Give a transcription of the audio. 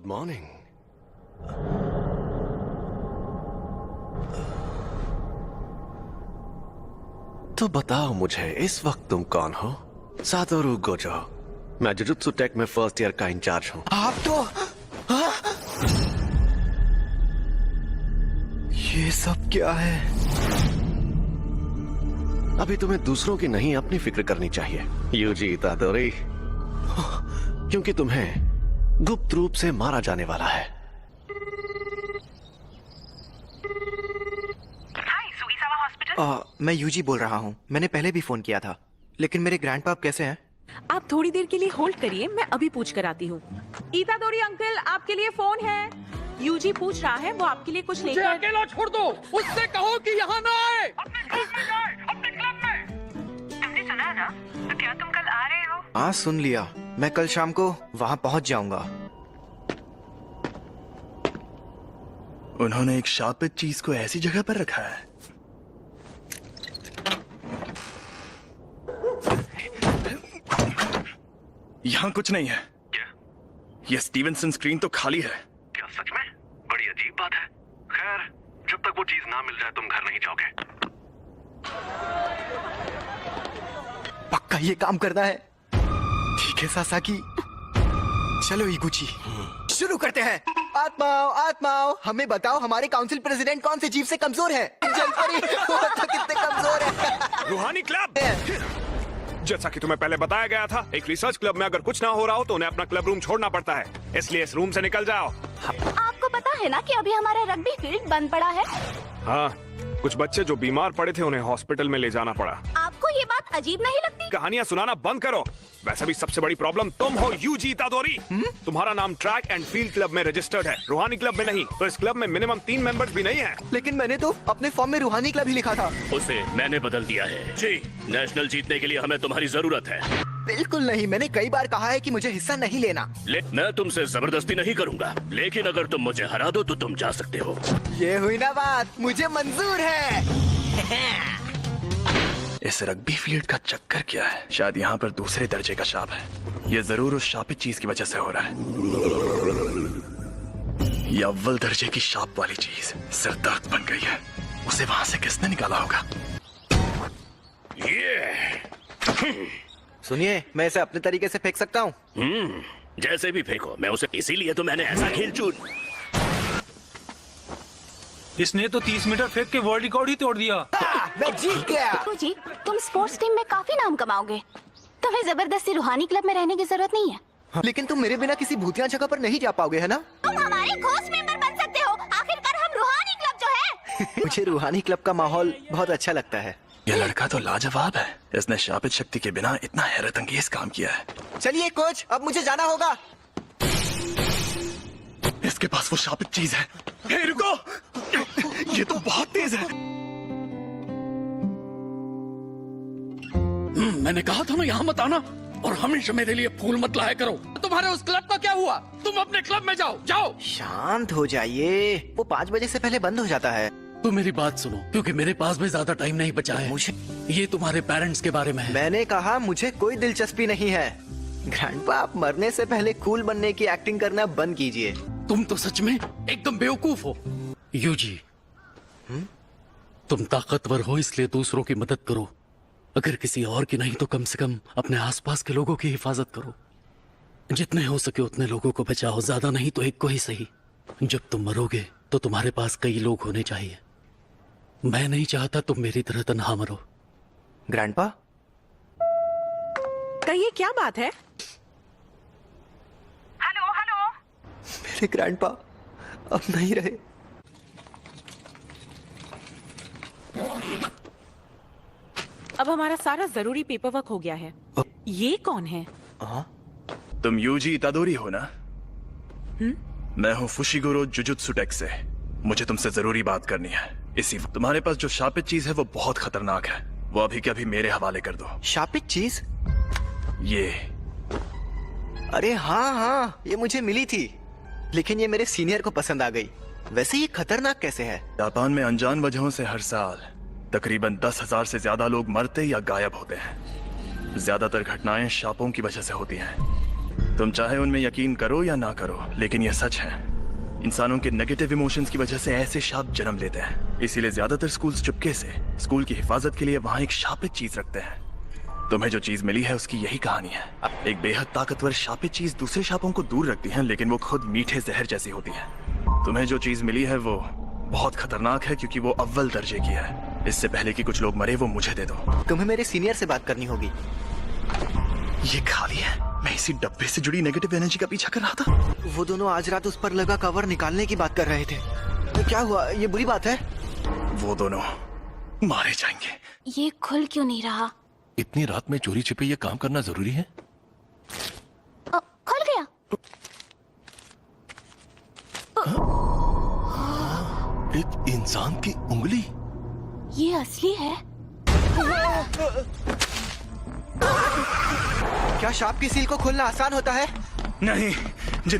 Good morning. तो बताओ मुझे इस वक्त तुम कौन हो? Satoru Gojo. मैं जुजुत्सु टेक में फर्स्ट ईयर का इंचार्ज हूं। आप तो हाँ? ये सब क्या है? अभी तुम्हें दूसरों की नहीं अपनी फिक्र करनी चाहिए यूजी इतादोरी, क्योंकि तुम्हें गुप्त रूप से मारा जाने वाला है। मैं यूजी बोल रहा हूँ। मैंने पहले भी फोन किया था, लेकिन मेरे ग्रैंडपा कैसे हैं? आप थोड़ी देर के लिए होल्ड करिए, मैं अभी पूछ कर आती हूँ। इतादोरी अंकल, आपके लिए फोन है। यूजी पूछ रहा है, वो आपके लिए कुछ लेकर। अकेला छोड़ दो, उससे कहो कि यहाँ ना आए। अपने क्लब में जाए, अपने क्लब में। तुमने सुना ना? तो क्या तुम कल आ रहे हो? हाँ सुन लिया। मैं कल शाम को वहाँ पहुँच जाऊंगा। उन्होंने एक शापित चीज को ऐसी जगह पर रखा है। यहाँ कुछ नहीं है। क्या? ये स्टीवेंसन स्क्रीन तो खाली है। क्या सच में? बड़ी अजीब बात है। खैर, जब तक वो चीज ना मिल जाए तुम घर नहीं जाओगे। पक्का ये काम करना है। ठीक है सासाकी, चलो इगुची, शुरू करते हैं। आत्माओं आत्माओं, हमें बताओ हमारे काउंसिल प्रेसिडेंट कौन से जीव से कमजोर है? जलपरी वो तो कितने कमजोर है। रूहानी क्लब। जैसा कि तुम्हें पहले बताया गया था, एक रिसर्च क्लब में अगर कुछ ना हो रहा हो तो उन्हें अपना क्लब रूम छोड़ना पड़ता है, इसलिए इस रूम से निकल जाओ। आपको पता है ना कि अभी हमारा रग्बी फील्ड बंद पड़ा है? हाँ, कुछ बच्चे जो बीमार पड़े थे उन्हें हॉस्पिटल में ले जाना पड़ा। आपको ये बात अजीब नहीं लगती? कहानियां सुनाना बंद करो। वैसे भी सबसे बड़ी प्रॉब्लम तुम हो यूजी इतादोरी। तुम्हारा नाम ट्रैक एंड फील्ड क्लब में रजिस्टर्ड है, रूहानी क्लब में नहीं। तो इस क्लब में मिनिमम 3 मेंबर्स भी नहीं है। लेकिन मैंने तो अपने फॉर्म में रूहानी क्लब ही लिखा था। उसे मैंने बदल दिया है। जी, नेशनल जीतने के लिए हमें तुम्हारी जरूरत है। बिल्कुल नहीं, मैंने कई बार कहा है कि मुझे हिस्सा नहीं लेना। मैं तुमसे जबरदस्ती नहीं करूंगा, लेकिन अगर तुम मुझे हरा दो तो तुम जा सकते हो। ये हुई ना बात, मुझे मंजूर है। इस रग्बी फील्ड का चक्कर क्या है? शायद यहाँ पर दूसरे दर्जे का शाप है। ये जरूर उस शापित चीज की वजह से हो रहा है। ये अव्वल दर्जे की शाप वाली चीज सिर दर्द बन गई है। उसे वहां से किसने निकाला होगा? सुनिए, मैं इसे अपने तरीके से फेंक सकता हूँ। जैसे भी फेंको, मैं उसे इसीलिए तो मैंने ऐसा खेल चून। इसने तो 30 मीटर फेंक के वर्ल्ड रिकॉर्ड ही तोड़ दिया। मैं जीत गया। जी, तुम स्पोर्ट्स टीम में काफी नाम कमाओगे। तुम्हें जबरदस्ती रूहानी क्लब में रहने की जरूरत नहीं है। लेकिन तुम मेरे बिना किसी भूतिया जगह पर नहीं जा पाओगे, है ना? तुम हमारे घोस्ट मेंबर बन सकते हो। आखिरकार हम रूहानी क्लब जो है। मुझे रूहानी क्लब का माहौल बहुत अच्छा लगता है। यह लड़का तो लाजवाब है। इसने शापित शक्ति के बिना इतना हैरत अंगेज काम किया है। चलिए कोच, अब मुझे जाना होगा। इसके पास वो शापित चीज है। हे रुको, ये तो बहुत तेज है। मैंने कहा था ना यहाँ मत आना, और हमेशा मेरे लिए फूल मत लाया करो। तुम्हारे उस क्लब का क्या हुआ? तुम अपने क्लब में जाओ, जाओ। शांत हो जाइए, वो 5 बजे से पहले बंद हो जाता है। तो मेरी बात सुनो, क्योंकि मेरे पास भी ज्यादा टाइम नहीं बचा है। मुझे ये तुम्हारे पेरेंट्स के बारे में है। मैंने कहा मुझे कोई दिलचस्पी नहीं है। ग्रैंडपा, आप मरने से पहले कूल बनने की एक्टिंग करना बंद कीजिए। तुम तो सच में एकदम बेवकूफ हो। यूजी, तुम ताकतवर हो इसलिए दूसरों की मदद करो। अगर किसी और की नहीं तो कम से कम अपने आसपास के लोगों की हिफाजत करो। जितने हो सके उतने लोगों को बचाओ, ज्यादा नहीं तो एक को ही सही। जब तुम मरोगे तो तुम्हारे पास कई लोग होने चाहिए। मैं नहीं चाहता तुम मेरी तरह तन्हा मरो। ग्रैंडपा, कहिए क्या बात है? Hello hello. मेरे ग्रैंडपा अब नहीं रहे। अब हमारा सारा जरूरी पेपर वर्क हो गया है। ये कौन है? तुम यूजी इतादोरी हो ना? मैं हूँ फुशिगुरो जुजुत्सु टेक से। मुझे तुमसे जरूरी बात करनी है। इसी तुम्हारे पास जो शापित चीज है वो बहुत खतरनाक है। वो अभी के अभी मेरे हवाले कर दो। शापित चीज? ये अरे हाँ हाँ, ये मुझे मिली थी, लेकिन ये मेरे सीनियर को पसंद आ गई। वैसे ये खतरनाक कैसे है? जापान में अनजान वजहों से हर साल तकरीबन 10,000 से ज्यादा लोग मरते या गायब होते हैं। ज्यादातर घटनाएं शापों की वजह से होती हैं। तुम चाहे उनमें यकीन करो या ना करो, लेकिन यह सच है। इंसानों के नेगेटिव इमोशंस की वजह से ऐसे शाप जन्म लेते हैं। इसीलिए ज्यादातर स्कूल्स चुपके से स्कूल की हिफाजत के लिए वहाँ एक शापित चीज रखते हैं। तुम्हें जो चीज मिली है उसकी यही कहानी है। एक बेहद ताकतवर शापित चीज दूसरे शापों को दूर रखती है, लेकिन वो खुद मीठे जहर जैसी होती है। तुम्हें जो चीज मिली है वो बहुत खतरनाक है, क्योंकि वो अव्वल दर्जे की है। इससे पहले कि कुछ लोग मरे, वो मुझे दे दो। तुम्हें मेरे सीनियर से बात करनी होगी। ये खाली है। मैं इसी डब्बे से जुड़ी नेगेटिव एनर्जी का पीछा कर रहा था। वो दोनों आज रात उस पर लगा कवर निकालने की बात कर रहे थे। तो क्या हुआ? ये बुरी बात है? वो दोनों मारे जाएंगे। ये खुल क्यों नहीं रहा? इतनी रात में चोरी छिपे ये काम करना जरूरी है? खुल गया। एक इंसान की उंगली। ये असली है? क्या शाप की सील को खोलना आसान होता है? नहीं,